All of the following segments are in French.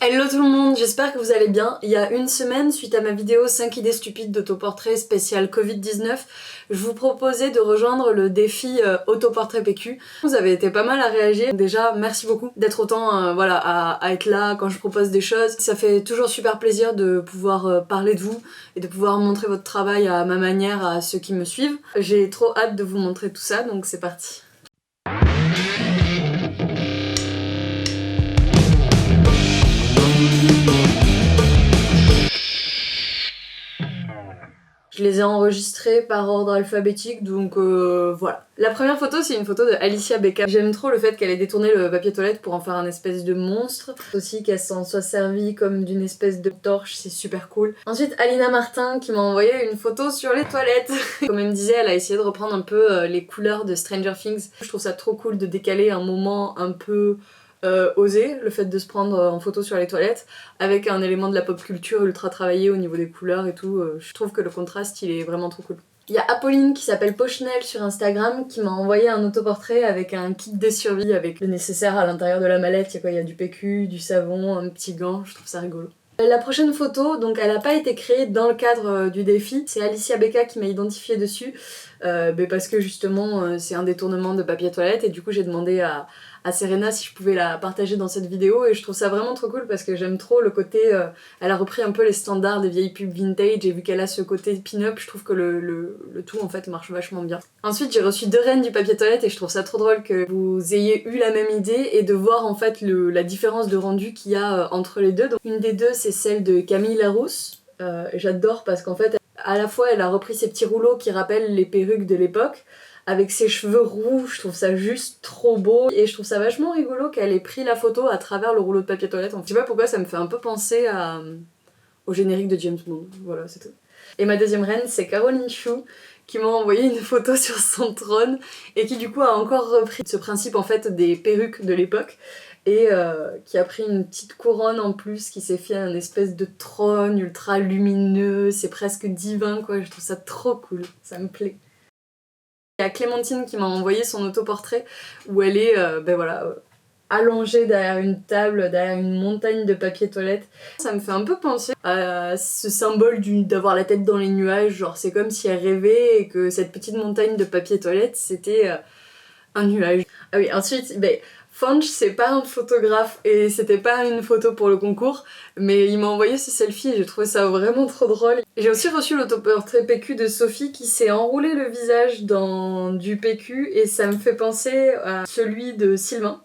Hello tout le monde, j'espère que vous allez bien. Il y a une semaine, suite à ma vidéo 5 idées stupides d'autoportrait spécial Covid-19, je vous proposais de rejoindre le défi autoportrait PQ. Vous avez été pas mal à réagir. Déjà, merci beaucoup d'être autant voilà, à être là quand je propose des choses. Ça fait toujours super plaisir de pouvoir parler de vous et de pouvoir montrer votre travail à ma manière à ceux qui me suivent. J'ai trop hâte de vous montrer tout ça, donc c'est parti. Je les ai enregistrés par ordre alphabétique, donc voilà. La première photo, c'est une photo de Alicia Becca. J'aime trop le fait qu'elle ait détourné le papier toilette pour en faire un espèce de monstre. Aussi qu'elle s'en soit servie comme d'une espèce de torche, c'est super cool. Ensuite, Alina Martin qui m'a envoyé une photo sur les toilettes. Comme elle me disait, elle a essayé de reprendre un peu les couleurs de Stranger Things. Je trouve ça trop cool de décaler un moment un peu osé, le fait de se prendre en photo sur les toilettes, avec un élément de la pop culture ultra travaillé au niveau des couleurs et tout. Je trouve que le contraste il est vraiment trop cool. Il y a Apolline qui s'appelle Pochnel sur Instagram qui m'a envoyé un autoportrait avec un kit de survie avec le nécessaire à l'intérieur de la mallette. Il y a quoi? Il y a du PQ, du savon, un petit gant, je trouve ça rigolo. La prochaine photo, donc elle n'a pas été créée dans le cadre du défi, c'est Alicia Becca qui m'a identifiée dessus, parce que justement c'est un détournement de papier toilette et du coup j'ai demandé à Serena si je pouvais la partager dans cette vidéo et je trouve ça vraiment trop cool parce que j'aime trop le côté, elle a repris un peu les standards des vieilles pubs vintage et vu qu'elle a ce côté pin-up, je trouve que le tout en fait marche vachement bien. Ensuite j'ai reçu 2 reines du papier toilette et je trouve ça trop drôle que vous ayez eu la même idée et de voir en fait la différence de rendu qu'il y a entre les deux. Donc, une des deux c'est celle de Camille Larousse, j'adore parce qu'en fait à la fois elle a repris ses petits rouleaux qui rappellent les perruques de l'époque, avec ses cheveux roux, je trouve ça juste trop beau et je trouve ça vachement rigolo qu'elle ait pris la photo à travers le rouleau de papier toilette. Je sais pas pourquoi ça me fait un peu penser au générique de James Bond, voilà c'est tout. Et ma deuxième reine c'est Caroline Chou qui m'a envoyé une photo sur son trône et qui du coup a encore repris ce principe en fait des perruques de l'époque et qui a pris une petite couronne en plus, qui s'est fait un espèce de trône ultra lumineux, c'est presque divin quoi, je trouve ça trop cool, ça me plaît. Il y a Clémentine qui m'a envoyé son autoportrait où elle est allongée derrière une table, derrière une montagne de papier toilette. Ça me fait un peu penser à ce symbole d'avoir la tête dans les nuages, genre c'est comme si elle rêvait et que cette petite montagne de papier toilette c'était un nuage. Ah oui, ensuite, Funch c'est pas un photographe et c'était pas une photo pour le concours, mais il m'a envoyé ce selfie et j'ai trouvé ça vraiment trop drôle. J'ai aussi reçu l'autoportrait PQ de Sophie qui s'est enroulé le visage dans du PQ et ça me fait penser à celui de Sylvain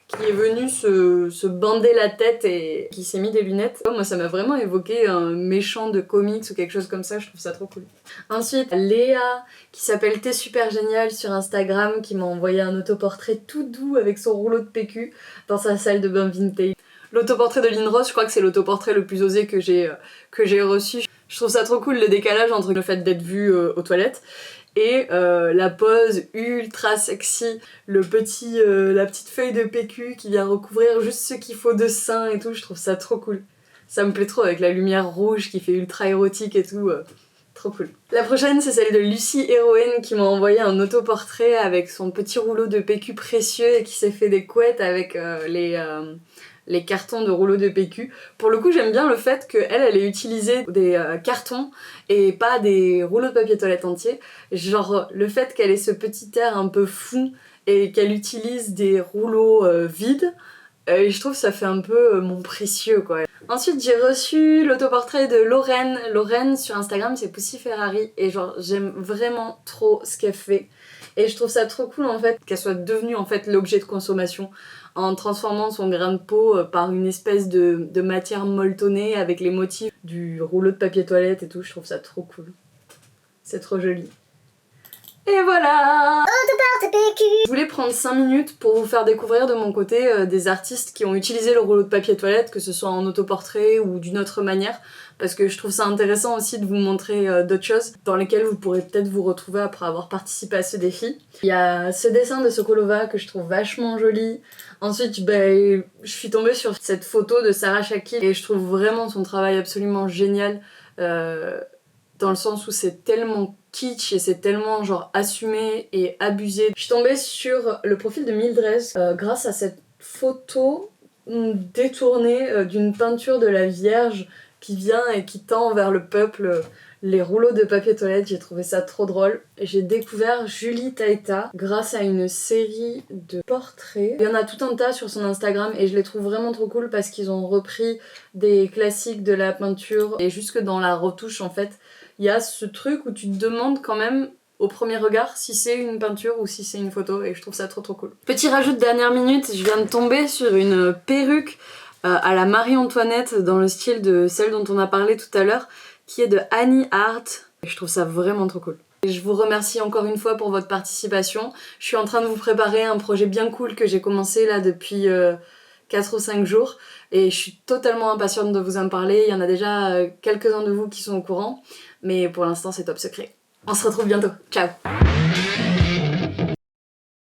qui est venu se bander la tête et qui s'est mis des lunettes. Moi ça m'a vraiment évoqué un méchant de comics ou quelque chose comme ça, je trouve ça trop cool. Ensuite, Léa qui s'appelle T'es super génial sur Instagram qui m'a envoyé un autoportrait tout doux avec son rouleau de PQ dans sa salle de bain vintage. L'autoportrait de Lynn Rose, je crois que c'est l'autoportrait le plus osé que j'ai reçu. Je trouve ça trop cool le décalage entre le fait d'être vue aux toilettes et la pose ultra sexy, la petite feuille de PQ qui vient recouvrir juste ce qu'il faut de sein et tout, je trouve ça trop cool. Ça me plaît trop avec la lumière rouge qui fait ultra érotique et tout, trop cool. La prochaine c'est celle de Lucie Héroïne qui m'a envoyé un autoportrait avec son petit rouleau de PQ précieux et qui s'est fait des couettes avec les cartons de rouleaux de PQ. Pour le coup j'aime bien le fait qu'elle ait utilisé des cartons et pas des rouleaux de papier toilette entiers. Genre le fait qu'elle ait ce petit air un peu fou et qu'elle utilise des rouleaux vides, je trouve que ça fait un peu mon précieux quoi. Ensuite j'ai reçu l'autoportrait de Lorraine. Lorraine sur Instagram c'est Pussy Ferrari et genre j'aime vraiment trop ce qu'elle fait. Et je trouve ça trop cool en fait qu'elle soit devenue en fait l'objet de consommation en transformant son grain de peau par une espèce de matière molletonnée avec les motifs du rouleau de papier toilette et tout, je trouve ça trop cool. C'est trop joli. Et voilà! Je voulais prendre 5 minutes pour vous faire découvrir de mon côté des artistes qui ont utilisé le rouleau de papier toilette, que ce soit en autoportrait ou d'une autre manière, parce que je trouve ça intéressant aussi de vous montrer d'autres choses dans lesquelles vous pourrez peut-être vous retrouver après avoir participé à ce défi. Il y a ce dessin de Sokolova que je trouve vachement joli. Ensuite, je suis tombée sur cette photo de Sarah Shakil et je trouve vraiment son travail absolument génial. Dans le sens où c'est tellement kitsch et c'est tellement genre assumé et abusé. Je suis tombée sur le profil de Mildred grâce à cette photo détourné d'une peinture de la Vierge qui vient et qui tend vers le peuple les rouleaux de papier toilette. J'ai trouvé ça trop drôle. J'ai découvert Julie Taïta grâce à une série de portraits. Il y en a tout un tas sur son Instagram et je les trouve vraiment trop cool parce qu'ils ont repris des classiques de la peinture et jusque dans la retouche en fait, il y a ce truc où tu te demandes quand même au premier regard si c'est une peinture ou si c'est une photo et je trouve ça trop cool. Petit rajout de dernière minute, je viens de tomber sur une perruque à la Marie-Antoinette dans le style de celle dont on a parlé tout à l'heure qui est de Annie Art. Et je trouve ça vraiment trop cool. Et je vous remercie encore une fois pour votre participation. Je suis en train de vous préparer un projet bien cool que j'ai commencé là depuis 4 ou 5 jours et je suis totalement impatiente de vous en parler. Il y en a déjà quelques-uns de vous qui sont au courant mais pour l'instant c'est top secret. On se retrouve bientôt. Ciao!